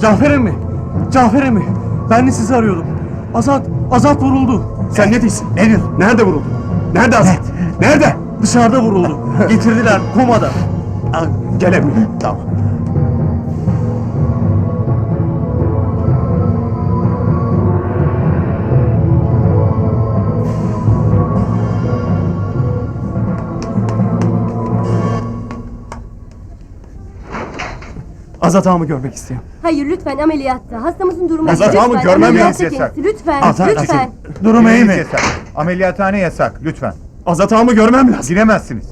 Cafer emmi! Cafer emmi! Ben de sizi arıyordum. Azat vuruldu. Sen ne diyorsun? Ne diyorsun? Nerede vuruldu? Nerede Azat? Nerede? Dışarıda vuruldu. Getirdiler komada. Gel emmi. Tamam. Azat ağamı görmek istiyorum. Hayır lütfen ameliyatta. Hastamızın durumu Azat iyi. ağamı Lütfen, görmem ameliyatta yasak. kendisi. Lütfen, Azat, lütfen. Durum iyi mi? Yasak. Ameliyathane yasak. Lütfen. Azat ağamı görmem lazım. Giremezsiniz.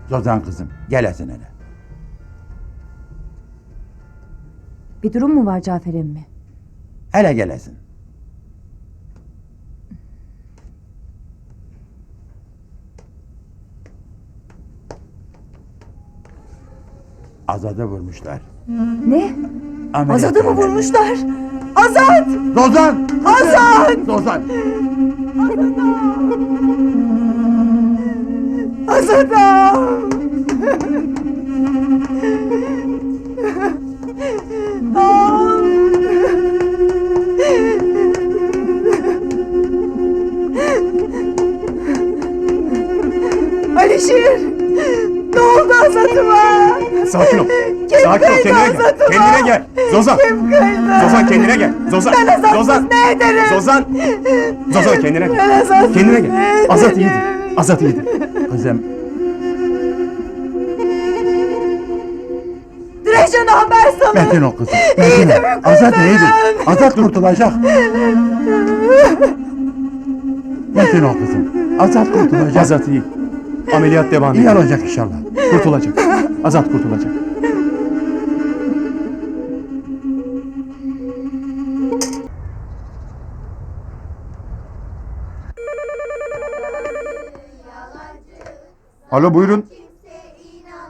Zozan kızım, gelesin hele. Bir durum mu var Cafer emmi? Hele gelesin. Azat'ı vurmuşlar. Ne? Azat'ı mı Ameliyathanede. vurmuşlar? Azat! Zozan! Azat! Zozan! Azat'ım! Alişir! Ne oldu Azat'ıma? Sakin ol. Kim Sakin ol, kaydı kendine gel. Azat'ıma? Kendine gel. Zozan. Kim kaydı? Zozan kendine gel. Zozan. Ben Azat'sız Zozan. ne ederim? Zozan. Zozan kendine Ben gel. Azat'sız Kendine ne gel. Azat ederim? iyidir. Azat iyidir. Kızım, Direşen'e haber salın. Metin ol kızım. İyi Metin de ol. mi Azat kurtarın? iyidir. Azat kurtulacak. Metin ol kızım. Azat kurtulacak. Azat iyi. Ameliyat devam İyi ediyor. olacak inşallah. Kurtulacak. Azat kurtulacak. Alo buyurun.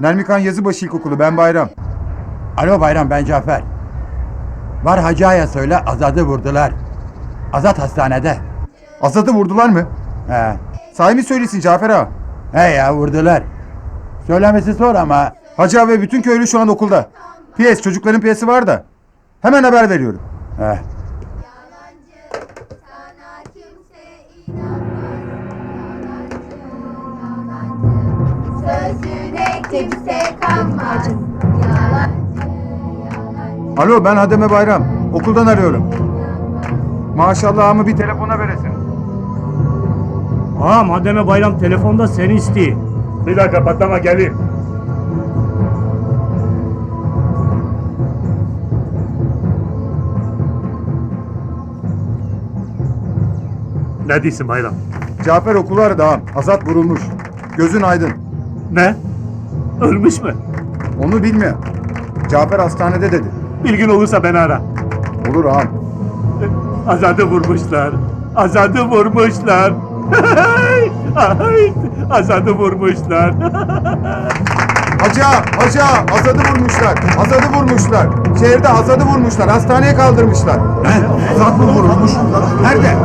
Nermikan Yazıbaşı İlkokulu. Ben Bayram. Alo Bayram, ben Cafer. Var Hacı'ya söyle, Azat'ı vurdular. Azat hastanede. Azat'ı vurdular mı? He. Sahi mi söylesin Cafer ağa? He ya, vurdular. Söylemesi zor ama. Hacı ağa ve bütün köylü şu an okulda. Piyes, çocukların piyesi var da. Hemen haber veriyorum. He. Yalancı, sana kimse inanmaz. Yalancı, sözüne kimse kanmaz. Yalancı, yalancı. Alo ben Hademe Bayram. Okuldan arıyorum. Maşallah ağamı bir telefona veresin. Ağam Hademe Bayram telefonda seni istiyor. Bir dakika patlama geleyim. Ne diyorsun Bayram? Cafer okulu aradı ağam. Azat vurulmuş. Gözün aydın. Ne? Ölmüş mü? Onu bilmiyor. Cafer hastanede dedi. Bilgin olursa beni ara. Olur ağam. Azad'ı vurmuşlar. Azad'ı vurmuşlar. Ay, Azad'ı vurmuşlar. Hacı ağa, Azad'ı vurmuşlar. Azad'ı vurmuşlar. Şehirde Azad'ı vurmuşlar. Hastaneye kaldırmışlar. Ne? Azat mı vurulmuş? Nerede?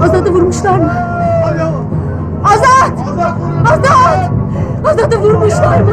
Azat'ı vurmuşlar mı? Azat! Azat! Azat'ı vurmuşlar mı?